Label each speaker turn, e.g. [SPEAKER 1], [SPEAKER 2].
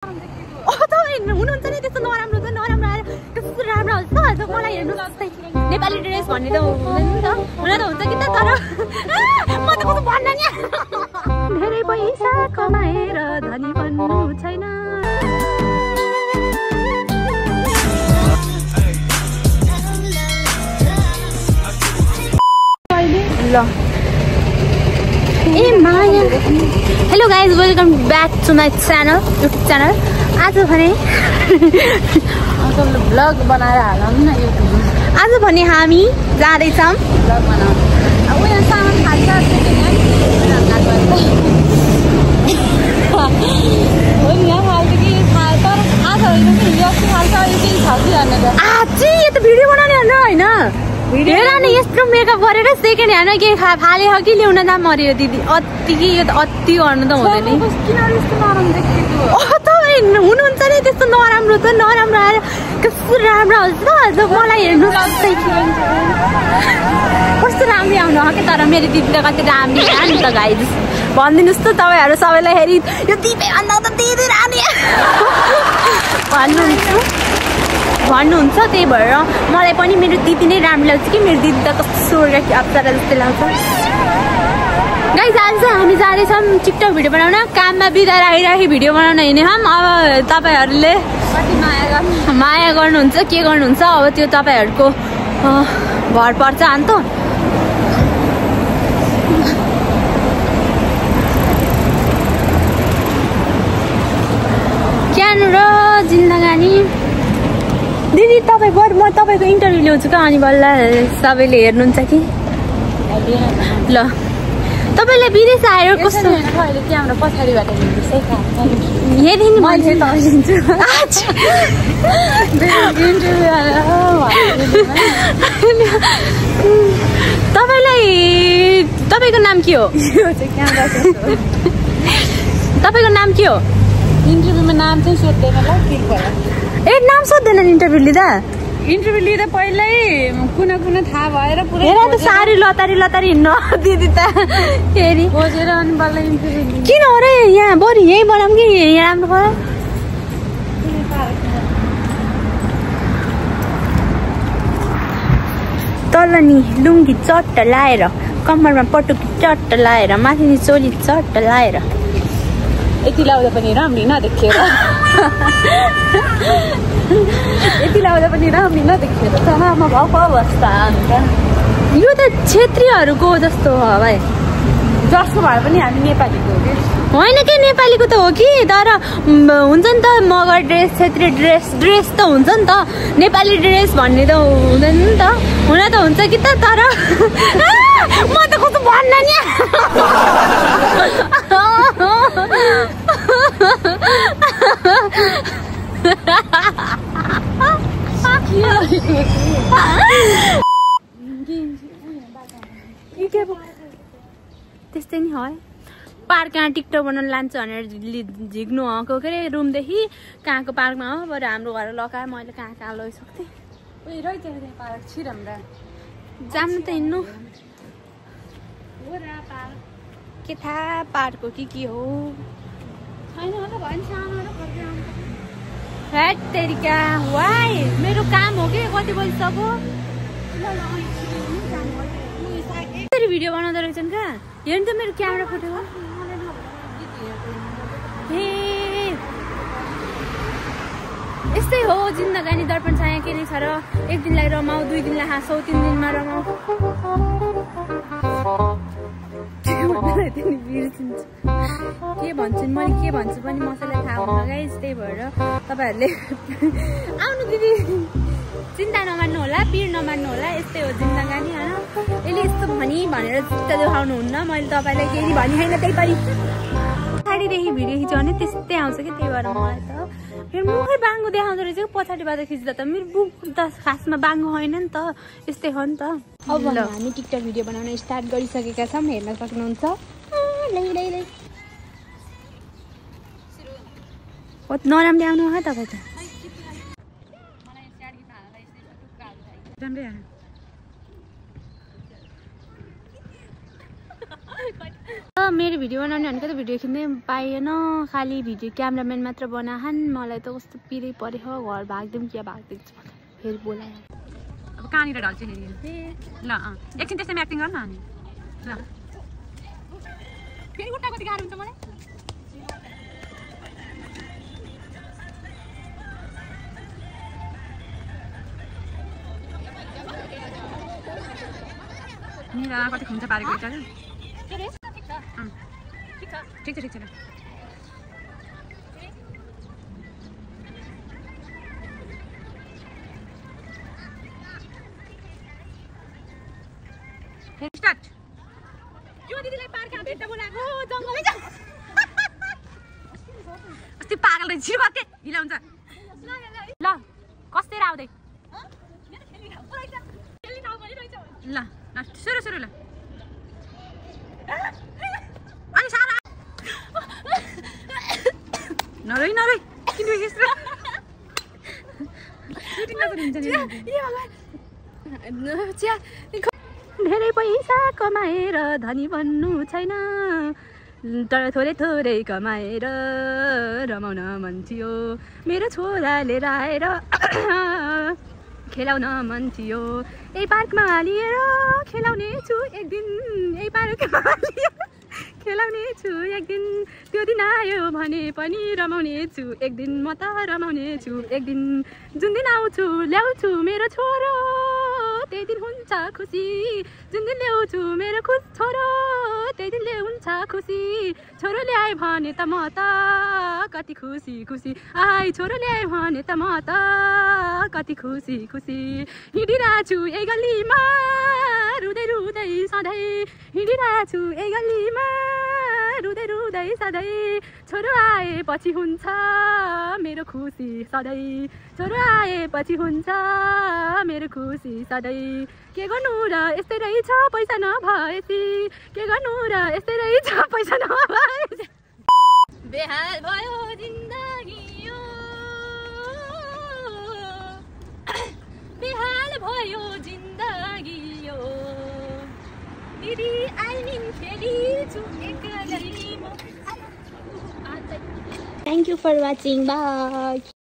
[SPEAKER 1] हुनुहुन्छ नि त्यस्तो नराम्रो त नराम्रो आएर कस्तो राम्रो हुन्छ मलाई हेर्नु नेपाली ड्रेस भन्ने त हुँदैन नि त हुन त हुन्छ कि त तर म त कस्तो भन्न नि धेरै पैसा कमाएर धनी बन्नु छैन ल ए माया hello guys welcome back to my channel YouTube channel आज भने
[SPEAKER 2] ब्लग बनाएर हालौँ न युट्युब
[SPEAKER 1] आज भने हामी जाँदैछौँ
[SPEAKER 2] ब्लग बनाउनु उयो सामान खान्छ हो नि यहाँ खाल्छ कि तर आज होइन कि यस्तो खाल्छ यो केही छ कि भनेर
[SPEAKER 1] आज यो त भिडियो बनाउने होइन हेर न यस्तो मेकअप गरेर सेकेन्ड ह्यान्डमा के फाले हो कि ल्याउन त मर्यो दिदी अति कि यो त अति गर्नु त हुँदैन
[SPEAKER 2] किन यस्तो नराम्रो देखेको
[SPEAKER 1] हुनुहुन्छ नि त्यस्तो नराम्रो त नराम्रो आएर कस्तो राम्रो हुन्छ मलाई हेर्नु कस्तो राम्रो आउनु हो कि तर मेरो दिदी त कति राम्रो छ नि त गाइज भनिदिनुहोस् त तपाईँहरू सबैलाई हेरि यो दिदी भन्दा त दिदी रानी भन्नुहुन्छ त्यही भएर मलाई पनि मेरो दिदी नै राम्रो लाग्छ कि मेरो दिदी त कस्तो स्वर्ग अप्सरा जस्तै लाग्छ गाइज आज चाहिँ हामी जाँदैछौँ टिकटक भिडियो बनाउन काममा बिदा राखिराखी भिडियो बनाउन हिँड्यौँ अब तपाईँहरूले माया गर्नुहुन्छ के गर्नुहुन्छ अब त्यो तपाईँहरूको भर पर्छ अन्त क्यानो र जिन्दगानी दिदी तपाईँ बरु म तपाईँको इन्टरभ्यू ल्याउँछु क्या अनि बल्ल सबैले हेर्नुहुन्छ कि ल तपाईँलाई विदेश आएर कस्तो
[SPEAKER 2] अहिले क्यामेरा पछाडिबाट
[SPEAKER 1] हेरि नि
[SPEAKER 2] मैले तर्सिन्छु
[SPEAKER 1] तपाईँको नाम के हो तपाईँको नाम के हो
[SPEAKER 2] इन्टरभ्यूमा नाम चाहिँ सोध्दैन ल के भयो
[SPEAKER 1] ए नाम सोध्दैन इन्टरभ्यू लिँदा
[SPEAKER 2] पहिल्यै कुना थाहा भएर पुरै
[SPEAKER 1] हेर त सारी लतारी हिँड्न दिदी त फेरि
[SPEAKER 2] खोजेर अनि बल्ल इन्टरभ्यू
[SPEAKER 1] किन हो र यहाँ बरु यहीँ बनाऊँ कि यहाँ राम्रो भयो तल नि लुङ्गी चट्ट लाएर कम्मरमा पटुकी चट्ट लाएर माथि नि चोली चट्ट लाएर
[SPEAKER 2] यति लाउँदा पनि राम्री नदेखेर यति लाउँदा पनि राम्री नदेखेर चनामा भएको अवस्था
[SPEAKER 1] यो त क्षेत्रीहरूको जस्तो हो भाइ
[SPEAKER 2] जस्तो भए पनि हामी नेपालीको हो कि
[SPEAKER 1] होइन के नेपालीको त हो कि तर हुन्छ नि त मगर ड्रेस क्षेत्रीय ड्रेस त हुन्छ नि त नेपाली ड्रेस भन्ने त हुँदैन नि त हुन त हुन्छ कि त तर म त कस्तो भन्न नि त्यस्तै नि है पार्क कहाँ टिकटक बनाउनु लान्छ भनेर झिक्नु हको के अरे रुमदेखि कहाँको पार्कमा हो बरु हाम्रो घर लगाए मैले कहाँ लगिसक्थेँ
[SPEAKER 2] उयो रहेछ पार्क छिराम्रा
[SPEAKER 1] जानु त हिँड्नु के थाहा पार्क हो कि के हो
[SPEAKER 2] छैन होला भयो सानो र फर्केर आउँछ
[SPEAKER 1] हेट तेरिका वाइ मेरो काम हो कि कति बजिसक्यो भिडियो बनाउँदो रहेछन् क्या हेर्नु त मेरो क्यामेरा फुटेको हे यस्तै हो जिन्दगानी दर्पण छाया के नै छ र एक दिनलाई रमाऊ 2 दिनलाई हाँसौ 3 दिनमा रमाऊ के भन्छु मैले के भन्छु पनि मसैलाई थाहा हुन्न गाइस त्यही भएर तपाईँहरूले आउनु दिदी चिन्ता नमान्नु होला पिर नमान्नु होला यस्तै हो जिन्दगानी होइन यसले यस्तो भनेर चित्त देखाउनु हुन्न मैले तपाईँलाई केही भनि होइन त्यही पनि पछाडिदेखि भिडियो खिचाउने त्यस्तै आउँछ कि त्यही भएर मलाई त फेरि मुखै बाङ्गो देखाउँदो रहेछ कि पछाडिबाट खिच्दा त मेरो बुक त खासमा बाङ्गो होइन नि त यस्तै हो नि त
[SPEAKER 2] अब हामी टिकटक भिडियो बनाउन स्टार्ट गरिसकेका छौँ हेर्न सक्नुहुन्छ
[SPEAKER 1] नराम्रो आउनु हो तपाईँ त मेरो भिडियो बनाउने भनेको त भिडियो खिच्नै पाइएन, खालि भिडियो क्यामेराम्यान मात्र बनाहान्। मलाई त कस्तो पिरै पऱ्यो, घर भाग्दिउँ कि भाग्दैछु फेरि बोलायो।
[SPEAKER 2] अब कहाँनिर ढल्छु फेरि ल एकछिन त्यस्तैमा एक्टिङ गर्नु न अनि ल फेरि उठ्न कति गाह्रो हुन्छ मलाई। मेरो कति खुम्चा पारेको छ ठिक छ ल स्टार्ट। यो दिदीलाई पार्कमा भेट्न बोलाएको जङ्गलै छ। अस्ति पागल रहेछ छिर्बाके हिला हुन्छ ल कस्तेर आउँदै ल ल सुरु सुरु ल अनि सारा नरै नरै किन यस्तो धेरै पैसा कमाएर धनी बन्नु छैन, तर थोरै थोरै कमाएर रमाउन मन थियो। मेरो छोराले आएर खेलाउन मन थियो। यही पार्कमा लिएर खेलाउने छु एक दिन, यही पार्कमा लिएर खेलाउने छु एक दिन। त्यो दिन आयो भने पनि रमाउने छु एक दिन, म त रमाउने छु एक दिन। जुन दिन आउँछु ल्याउँछु मेरो छोरो, त्यही दिन हुन्छ खुसी। जुन दिन ल्याउँछु मेरो छोरो, त्यही दिन हुन्छ खुसी। छोरो ल्याए भने त म त कति खुसी खुसी। आइ छोरो ल्याए भने त म त कति खुसी खुसी। हिँडिरहेको छु यही गल्लीमा रुँदै रुँदै सधैँ, हिँडिरहेको छु यही गल्लीमा रुँदै रुँदै सधैँ। छोरो आएपछि हुन्छ मेरो खुसी सधैँ, छोरो आएपछि हुन्छ मेरो खुसी सधैँ। के गर्नु र यस्तै रहेछ पैसा नभएपछि, के गर्नु र यस्तै रहेछ पैसा नभएपछि। बेहाल भयो जिन्दगी यो, बेहाल भयो जिन्दगी यो। दिदी आइमिन खेलिछु एक्लै म। Thank you for watching. Bye.